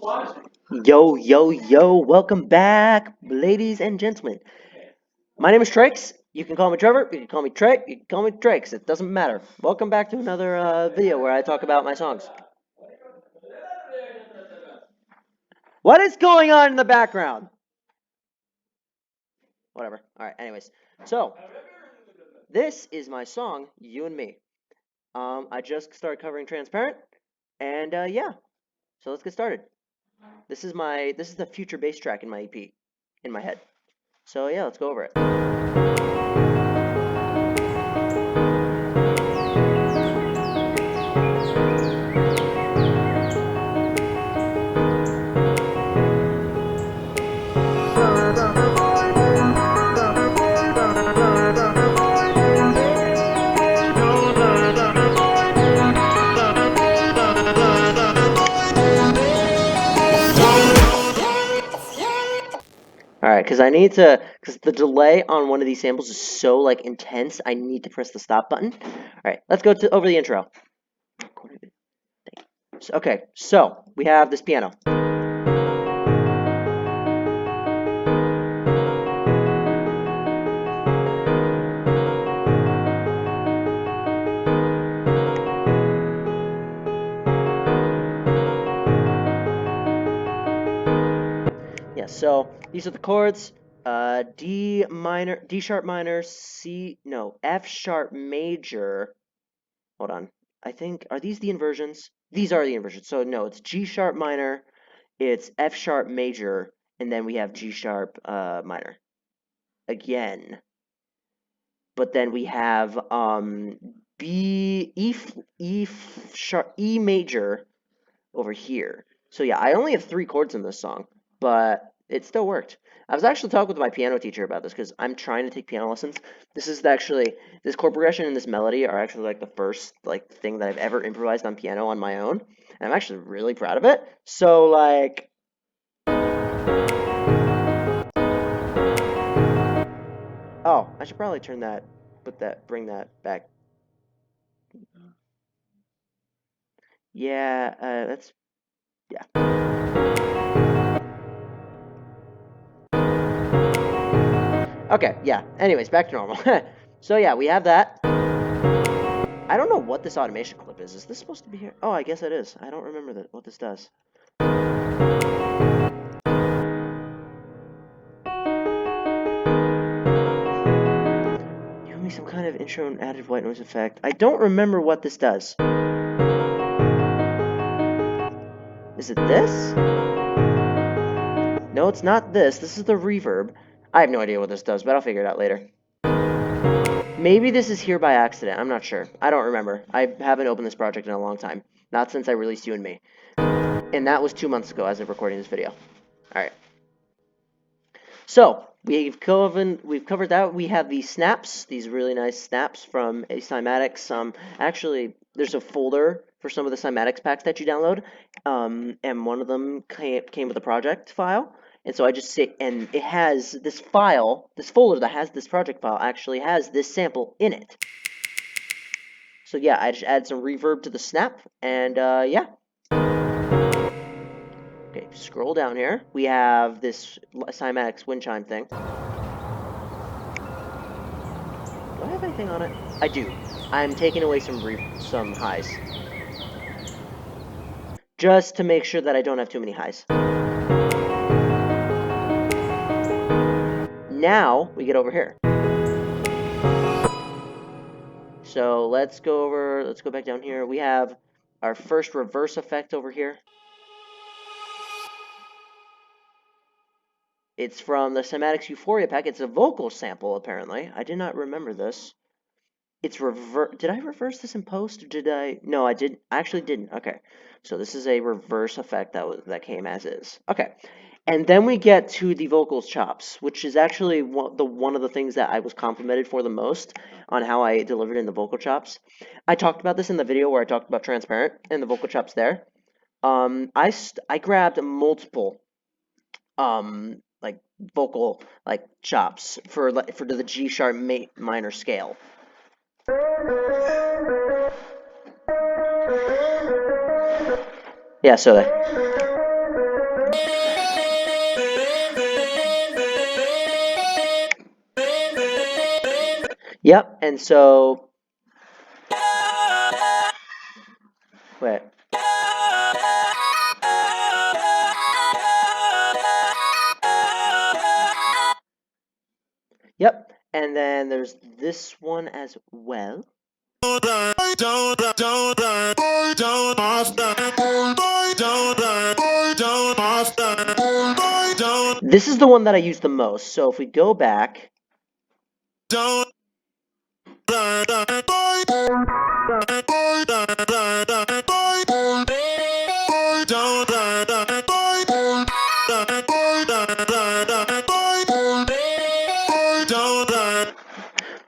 Yo, yo, yo, welcome back, ladies and gentlemen. My name is Trex. You can call me Trevor, you can call me Trek, you can call me Trex, it doesn't matter. Welcome back to another video where I talk about my songs. What is going on in the background? Whatever. Alright, anyways. So, this is my song, You and Me. I just started covering Transparent, and yeah. So let's get started. This is the future bass track in my EP, in my head. So yeah, let's go over it. Alright, because because the delay on one of these samples is so, like, intense, I need to press the stop button. Alright, let's go over the intro. Okay, so, we have this piano. Yeah, so, these are the chords. D minor, D sharp minor, F sharp major. Hold on. I think, are these the inversions? These are the inversions. So, no, it's G sharp minor, it's F sharp major, and then we have G sharp minor. Again. But then we have E major over here. So yeah, I only have 3 chords in this song, but it still worked. I was actually talking with my piano teacher about this because I'm trying to take piano lessons. This chord progression and this melody are actually like the first thing that I've ever improvised on piano on my own, and I'm actually really proud of it. So like, oh, I should probably bring that back. Yeah, yeah. Okay, yeah. Anyways, back to normal. So yeah, we have that. I don't know what this automation clip is. Is this supposed to be here? Oh, I guess it is. I don't remember what this does. Give me some kind of intro and added white noise effect. I don't remember what this does. Is it this? No, it's not this. This is the reverb. I have no idea what this does, but I'll figure it out later. Maybe this is here by accident. I'm not sure. I don't remember. I haven't opened this project in a long time. Not since I released You and Me. And that was 2 months ago as of recording this video. Alright. So, we've covered that. We have these snaps, these really nice snaps from a Cymatics. Actually, there's a folder for some of the Cymatics packs that you download, and one of them came with a project file. And so I just and it has this file, this folder that has this project file actually has this sample in it. So yeah, I just add some reverb to the snap, and yeah. Okay, scroll down here. We have this Cymatics wind chime thing. Do I have anything on it? I do. I'm taking away some highs. Just to make sure that I don't have too many highs. Now, we get over here. So, let's go back down here. We have our first reverse effect over here. It's from the Cymatics Euphoria pack. It's a vocal sample, apparently. I did not remember this. It's Did I reverse this in post? Or did I? No, I didn't. I actually didn't. Okay. So this is a reverse effect that came as is. Okay. And then we get to the vocals chops, which is actually one of the things that I was complimented for the most on how I delivered in the vocal chops. I talked about this in the video where I talked about Transparent and the vocal chops there. I grabbed multiple vocal chops for the G sharp minor scale. Yeah, so Yep, and so... Wait. Yep, and then there's this one as well. This is the one that I use the most, so if we go back...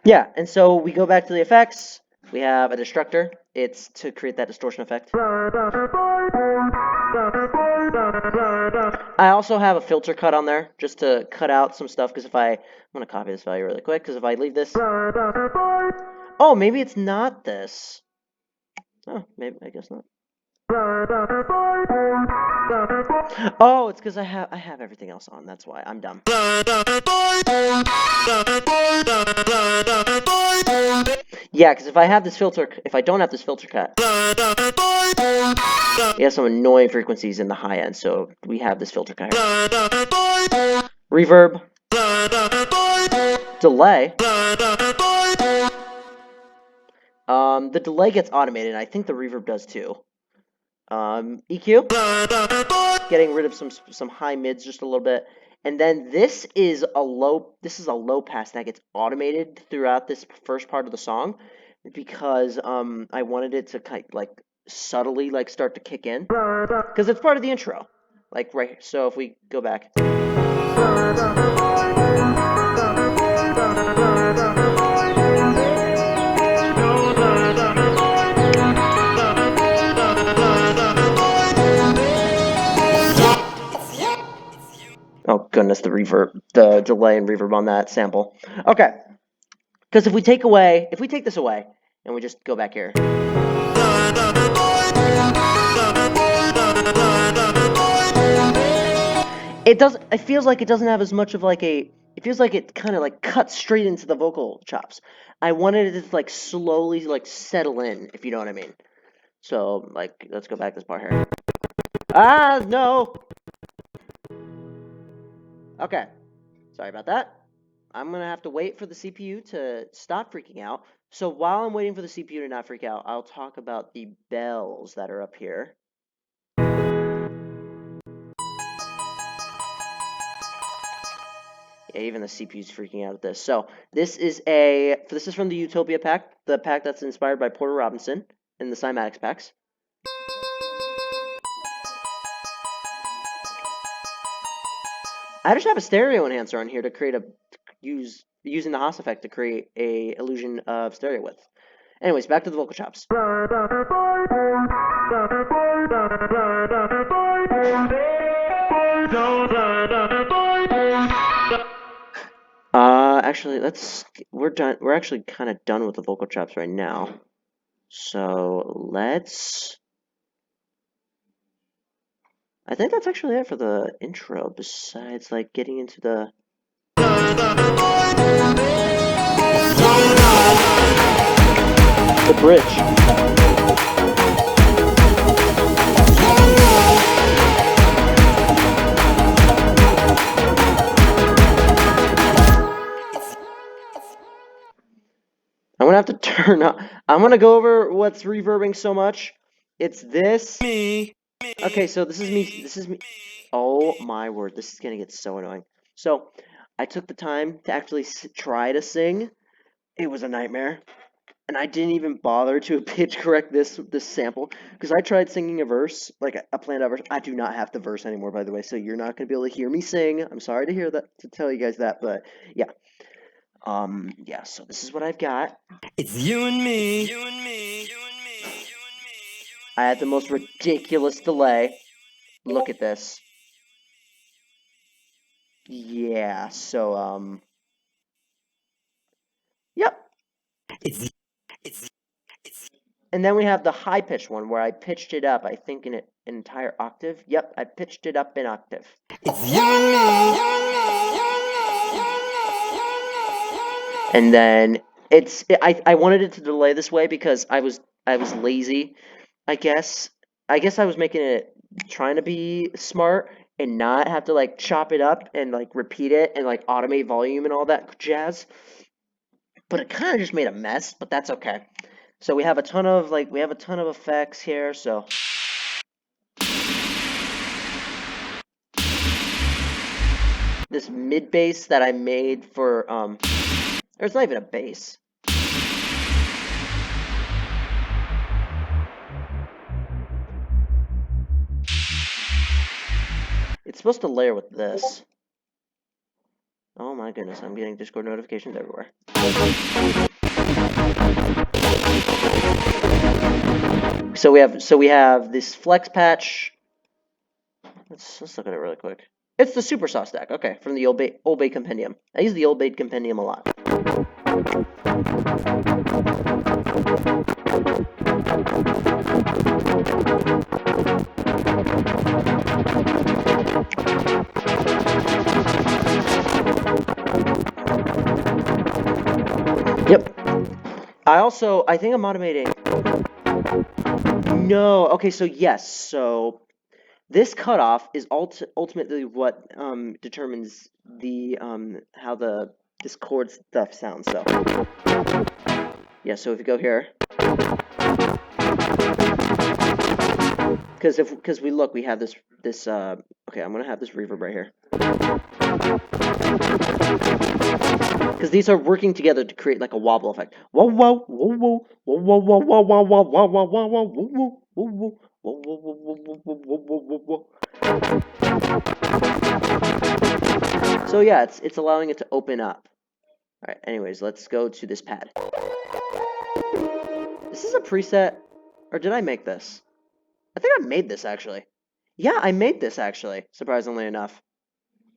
Yeah, and so we go back to the effects. We have a destructor. It's to create that distortion effect. I also have a filter cut on there just to cut out some stuff because I'm going to copy this value really quick because if I leave this... Oh, maybe it's not this. Oh, maybe, I guess not. Oh, it's because I have everything else on. That's why. I'm dumb. Yeah, because if I don't have this filter cut, we have some annoying frequencies in the high end, so we have this filter cut here. Reverb. Delay. The delay gets automated, and I think the reverb does too. EQ, getting rid of some high mids just a little bit, and then this is a low pass that gets automated throughout this first part of the song because I wanted it to kind of, like subtly like start to kick in because it's part of the intro, like right here. So if we go back. Oh goodness, the delay and reverb on that sample. Okay, because if we take this away, and we just go back here. It feels like it doesn't have as much of like it feels like it kind of like cuts straight into the vocal chops. I wanted it to like slowly like settle in, if you know what I mean. So like, let's go back this part here. Ah, no! Okay, sorry about that. I'm going to have to wait for the CPU to stop freaking out. So while I'm waiting for the CPU to not freak out, I'll talk about the bells that are up here. Yeah, even the CPU's freaking out at this. So this is from the Utopia pack, the pack that's inspired by Porter Robinson in the Cymatics packs. I just have a stereo enhancer on here to create using the Haas effect to create a illusion of stereo width. Anyways, back to the vocal chops. Actually, we're done. We're actually kind of done with the vocal chops right now. So I think that's actually it for the intro, besides like getting into the bridge. I'm gonna have to turn up. I'm gonna go over what's reverbing so much. It's this. Okay, so this is me. Oh my word, this is gonna get so annoying. So, I took the time to actually try to sing. It was a nightmare, and I didn't even bother to pitch correct this sample because I tried singing a verse, like a planned out verse. I do not have the verse anymore, by the way, so you're not gonna be able to hear me sing. I'm sorry to tell you guys that, but yeah. Yeah, so this is what I've got. It's you and me. I had the most ridiculous delay. Look at this. Yeah, so, yep. And then we have the high-pitched one, where I pitched it up, I think, in an entire octave. Yep, I pitched it up an octave. It's you and me. And then I wanted it to delay this way because I was lazy, I guess. I guess I was making it trying to be smart and not have to like chop it up and like repeat it and like automate volume and all that jazz. But it kind of just made a mess, but that's okay. So we have a ton of effects here, so this mid bass that I made for there's not even a bass. It's supposed to layer with this. Oh my goodness, I'm getting Discord notifications everywhere. So we have this flex patch. Let's look at it really quick. It's the Super Saw stack, okay, from the Old Bay Compendium. I use the Old Bay Compendium a lot. Yep. I think I'm automating. No, okay, so yes, so this cutoff is ultimately what determines the how this chord stuff sounds. So yeah, so if you go here, because we have this okay, I'm gonna have this reverb right here, because these are working together to create like a wobble effect. Whoa whoa whoa whoa whoa whoa whoa whoa whoa whoa whoa whoa whoa whoa whoa whoa whoa. Whoa, whoa, whoa, whoa, whoa, whoa, whoa, whoa, whoa. So yeah, it's allowing it to open up. All right. Anyways, let's go to this pad. This is a preset, or did I make this? I think I made this actually. Yeah, I made this actually. Surprisingly enough.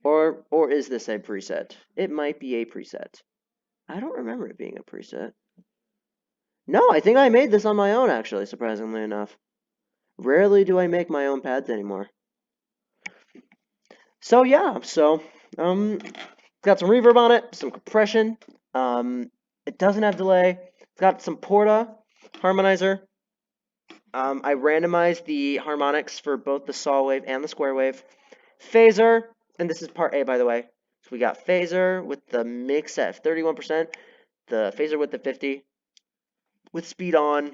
Or is this a preset? It might be a preset. I don't remember it being a preset. No, I think I made this on my own actually. Surprisingly enough. Rarely do I make my own pads anymore. So yeah, got some reverb on it, some compression. It doesn't have delay. It's got some Porta harmonizer. I randomized the harmonics for both the saw wave and the square wave. Phaser, and this is part A by the way. So we got phaser with the mix at 31%, the phaser with the 50, with speed on.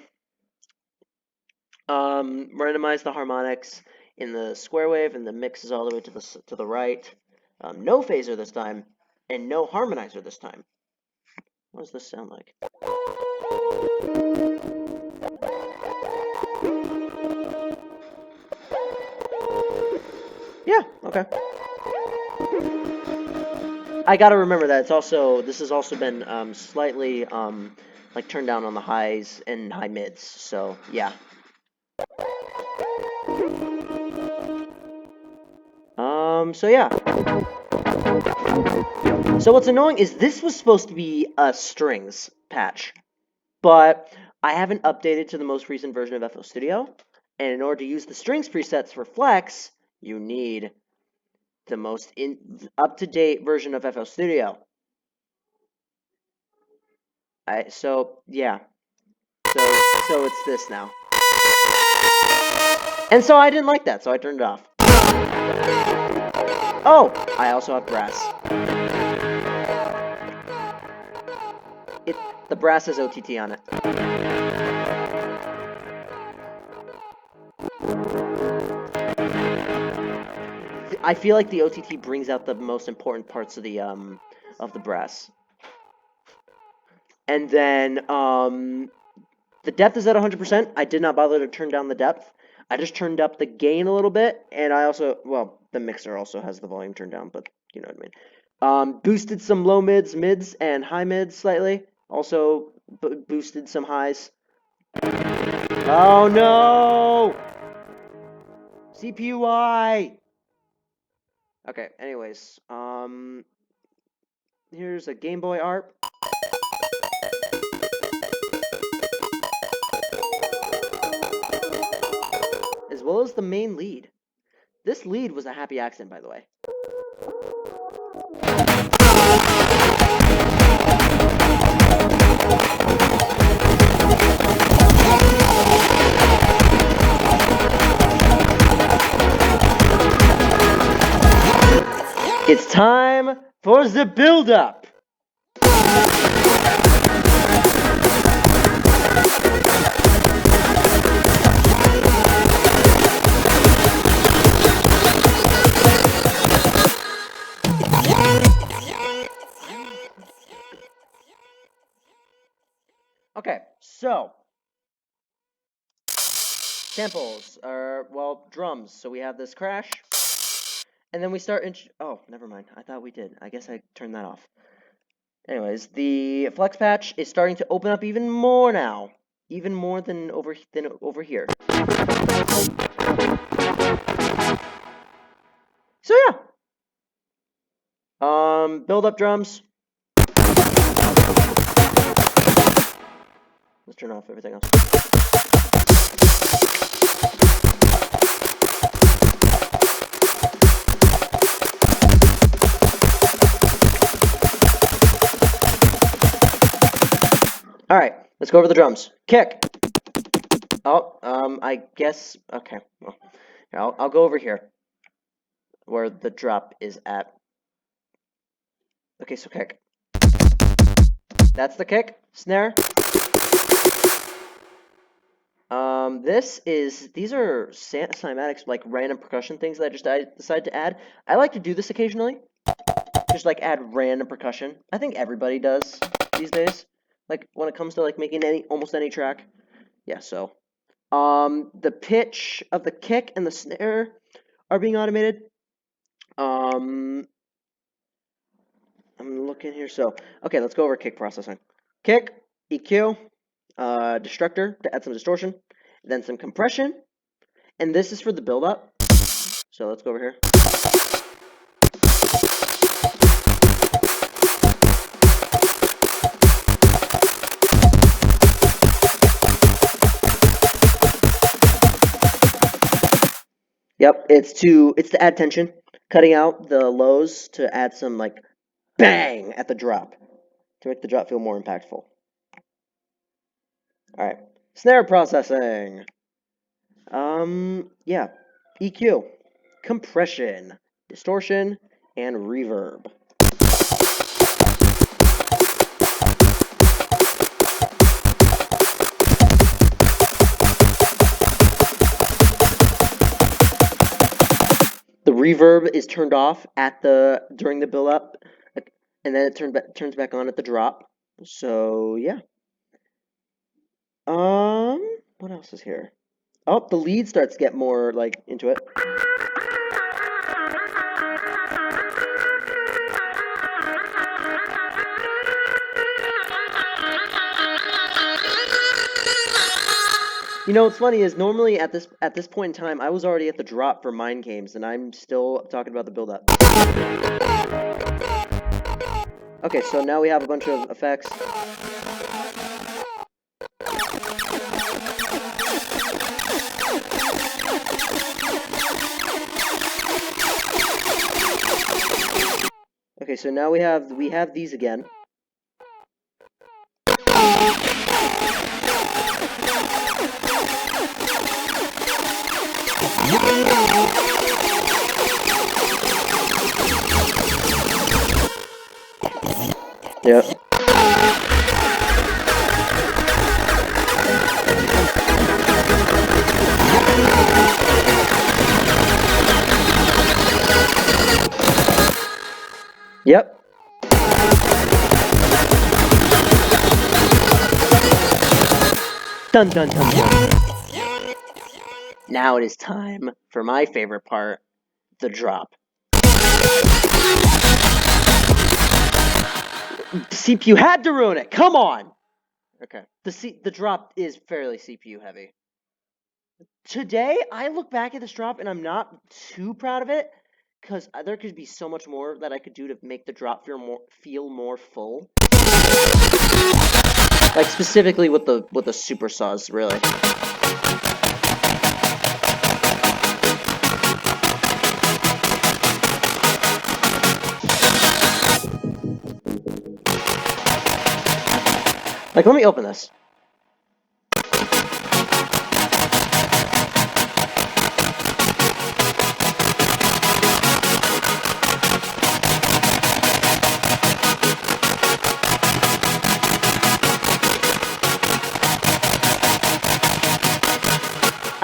Randomize the harmonics in the square wave, and the mix is all the way to the right. No phaser this time, and no harmonizer this time. What does this sound like? Yeah, okay. I gotta remember that this has also been slightly like turned down on the highs and high mids. So yeah. So yeah. So what's annoying is this was supposed to be a strings patch, but I haven't updated to the most recent version of FL Studio, and in order to use the strings presets for Flex, you need the most up-to-date version of FL Studio. So yeah. So it's this now. And so I didn't like that, so I turned it off. Oh, I also have brass. The brass has OTT on it. I feel like the OTT brings out the most important parts of the brass. And then the depth is at 100%. I did not bother to turn down the depth. I just turned up the gain a little bit, and I also, well, the mixer also has the volume turned down, but you know what I mean. Boosted some low mids, and high mids slightly. Also boosted some highs. Oh no! CPUI! Okay, anyways, here's a Game Boy ARP. As well as the main lead. This lead was a happy accident, by the way. It's time for the build-up. Okay, so samples are, well, drums. So we have this crash, and then we start. Oh, never mind. I thought we did. I guess I turned that off. Anyways, the flex patch is starting to open up even more now, even more than over here. So yeah, build up drums. Let's turn off everything else. All right, let's go over the drums. Kick. Oh, I guess, okay, well, here, I'll go over here, where the drop is at. Okay, so kick. That's the kick. Snare. These are cinematics, like random percussion things that I decided to add. I like to do this occasionally. Just like add random percussion. I think everybody does these days. Like when it comes to like making almost any track. Yeah, so. The pitch of the kick and the snare are being automated. I'm looking here. So, okay, let's go over kick processing. Kick, EQ, destructor to add some distortion, then some compression, and this is for the build-up. So let's go over here. Yep, it's to add tension, cutting out the lows to add some like bang at the drop to make the drop feel more impactful. All right, snare processing. Yeah, EQ, compression, distortion, and reverb. The reverb is turned off during the build up, and then it turns back on at the drop. So yeah. What else is here? Oh, the lead starts to get more like into it. You know what's funny is normally at this point in time I was already at the drop for Mind Games and I'm still talking about the build up. Okay, so now we have a bunch of effects. Okay, so now we have these again. Yep. Yep. Dun dun dun dun. Now it is time for my favorite part, the drop. The CPU had to ruin it. Come on. Okay. The drop is fairly CPU heavy. Today, I look back at this drop and I'm not too proud of it because there could be so much more that I could do to make the drop feel more full. Like specifically with the super saws, really. Like, let me open this.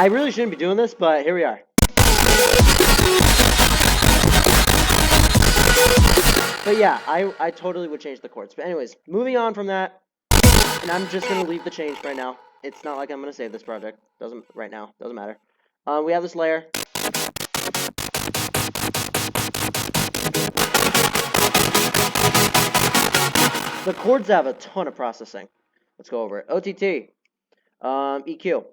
I really shouldn't be doing this, but here we are. But yeah, I totally would change the chords. But anyways, moving on from that, and I'm just gonna leave the change right now. It's not like I'm gonna save this project. Doesn't matter. We have this layer. The chords have a ton of processing. Let's go over it. OTT, EQ,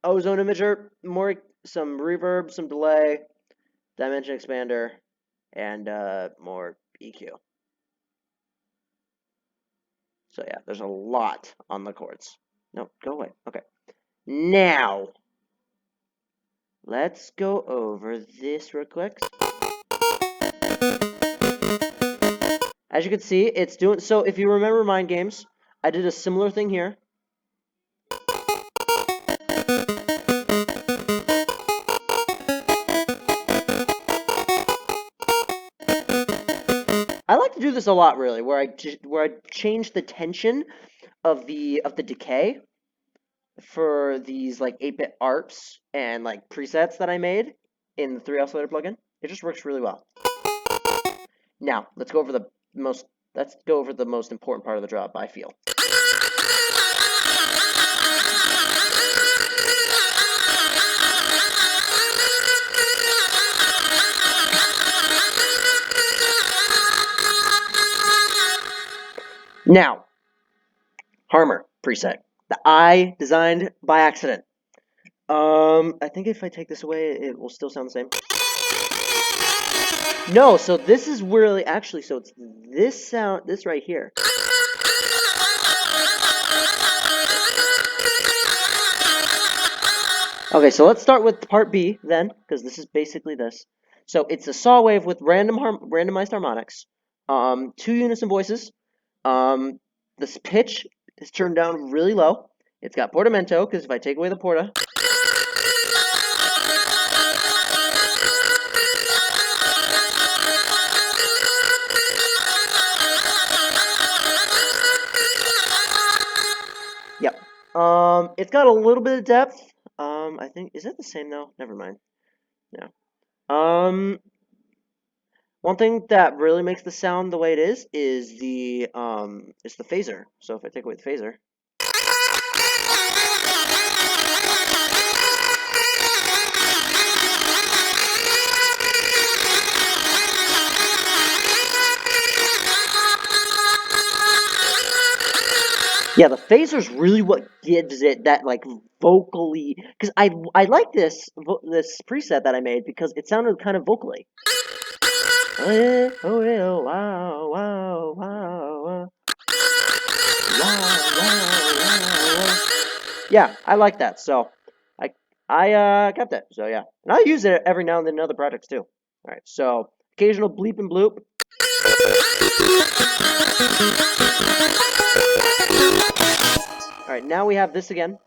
ozone emitter, some reverb, some delay, dimension expander, and more EQ. So yeah, there's a lot on the chords. No, go away. Okay. Now, let's go over this real quick. As you can see, it's doing, so if you remember Mind Games, I did a similar thing here. I like to do this a lot, really, where I change the tension of the decay for these like 8-bit arps and like presets that I made in the 3 Oscillator plugin. It just works really well. Now, let's go over the most important part of the job, I feel. Now, Harmor preset that I designed by accident. I think if I take this away, it will still sound the same. No, so this is really actually, so it's this sound, this right here. Okay, so let's start with part B then, because this is basically this. So it's a saw wave with randomized harmonics, 2 unison voices. This pitch is turned down really low. It's got portamento, because if I take away the porta, yep. It's got a little bit of depth. I think, is that the same though? Never mind. Yeah. One thing that really makes the sound the way it is the phaser. So if I take away the phaser, yeah, the phaser's really what gives it that like vocally. Because I like this preset that I made because it sounded kind of vocally. Oh yeah, oh yeah, wow, wow, wow, wow. Yeah, I like that. So I kept it. So yeah, and I use it every now and then in other projects too. All right, so occasional bleep and bloop. All right, now we have this again.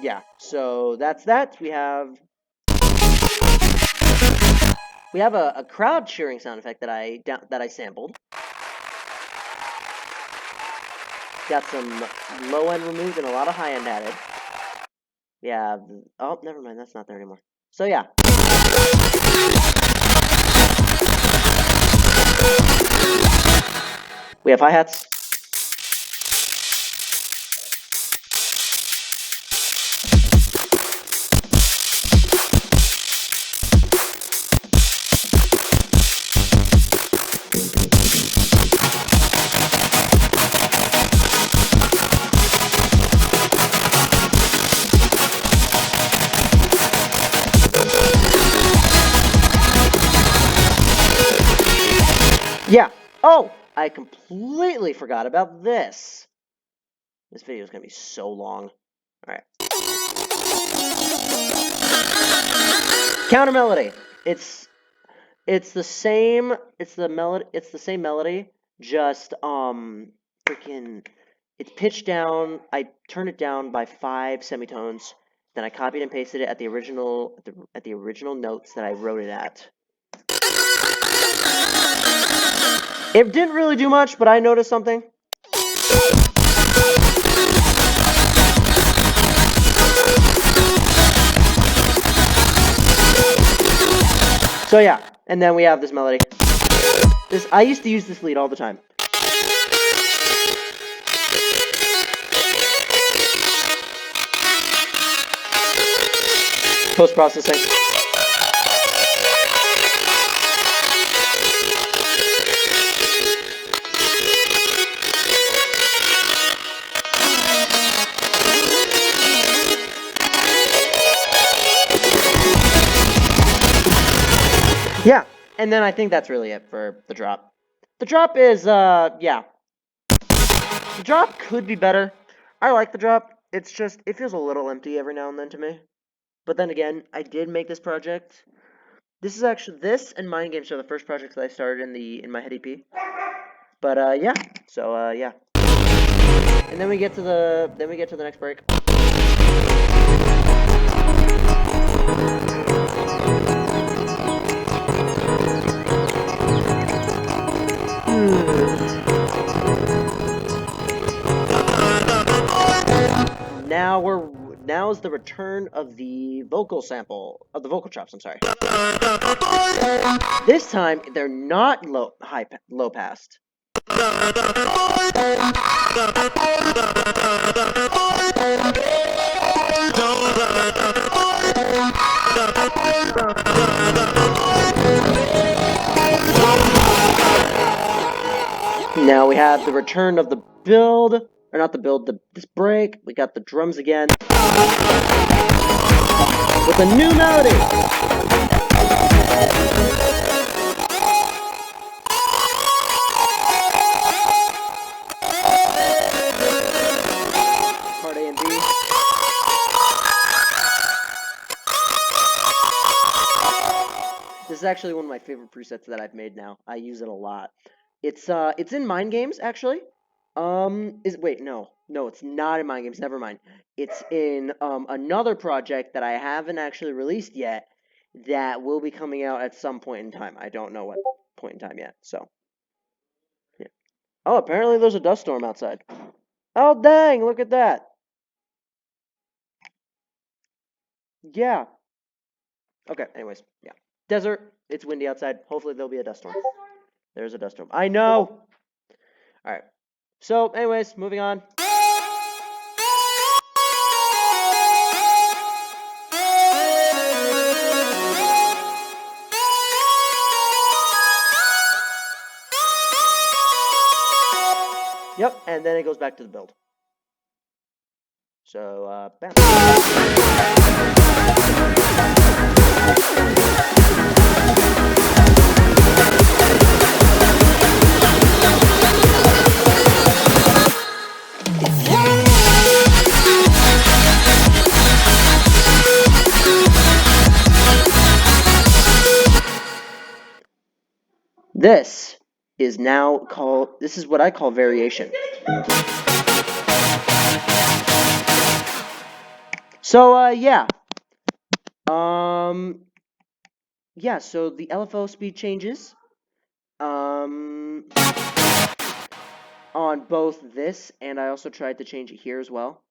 Yeah, so that's that. We have a crowd cheering sound effect that I sampled. Got some low end removed and a lot of high end added. Yeah. Oh, never mind. That's not there anymore. So yeah. We have hi-hats. Yeah. Oh, I completely forgot about this. This video is going to be so long. All right. Counter melody. It's the same. It's the same melody. Just freaking It's pitched down. I turned it down by 5 semitones. Then I copied and pasted it at the original notes that I wrote it at. It didn't really do much, but I noticed something. So yeah, and then we have this melody. I used to use this lead all the time. Post-processing. Yeah, and then I think that's really it for the drop. The drop is, yeah. The drop could be better. I like the drop. It's just, it feels a little empty every now and then to me. But then again, I did make this project. This and Mind Games are the first projects that I started in my head EP. But, yeah. So, yeah. And then we get to the next break. Now is the return of the vocal sample of the vocal chops. I'm sorry. This time they're not low passed. Now we have the return of the build, or not the build, this break. We got the drums again with a new melody. Part A and B. This is actually one of my favorite presets that I've made now. I use it a lot. It's in Mind Games, actually. Wait, no, it's not in Mind Games, never mind. It's in, another project that I haven't actually released yet that will be coming out at some point in time. I don't know what point in time yet, so. Yeah. Oh, apparently there's a dust storm outside. Oh, dang, look at that. Yeah. Okay, anyways, yeah. Desert, it's windy outside. Hopefully there'll be a dust storm. There's a dust storm. I know! Alright. So, anyways, moving on. Yep, and then it goes back to the build. So, bam. This is what I call variation. So, yeah. Yeah, so the LFO speed changes. On both this, and I also tried to change it here as well.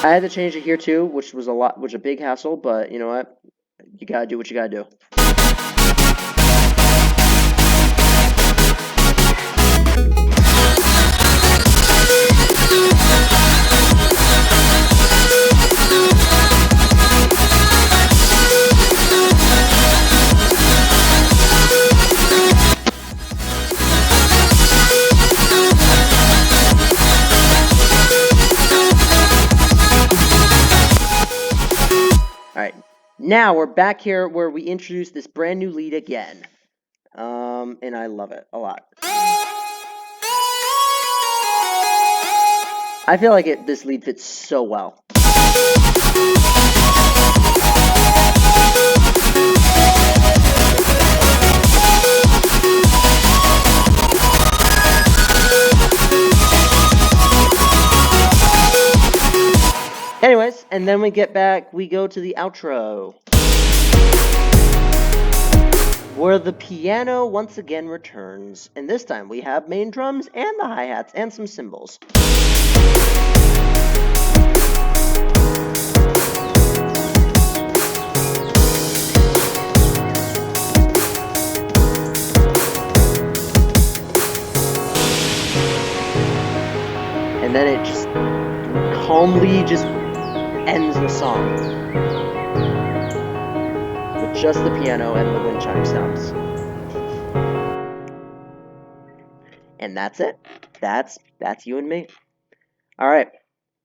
I had to change it here too, which was a big hassle, but you know what? You gotta do what you gotta do. Alright, now we're back here where we introduce this brand new lead again. And I love it a lot. I feel like this lead fits so well. And then we get back, we go to the outro, where the piano once again returns. And this time we have main drums and the hi-hats and some cymbals. And then it just calmly just ends the song with just the piano and the wind chime sounds. And that's it. That's You and Me. All right.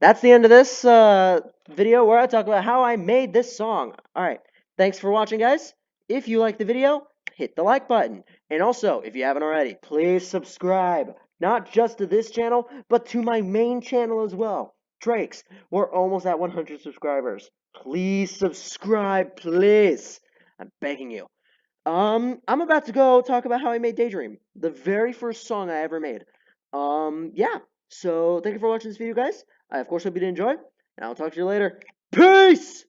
That's the end of this video where I talk about how I made this song. All right. Thanks for watching, guys. If you like the video, hit the like button. And also, if you haven't already, please subscribe. Not just to this channel, but to my main channel as well, Drake's. We're almost at 100 subscribers. Please subscribe, please. I'm begging you. I'm about to go talk about how I made Daydream, the very first song I ever made. Yeah. So thank you for watching this video, guys. I of course hope you did enjoy, and I'll talk to you later. Peace!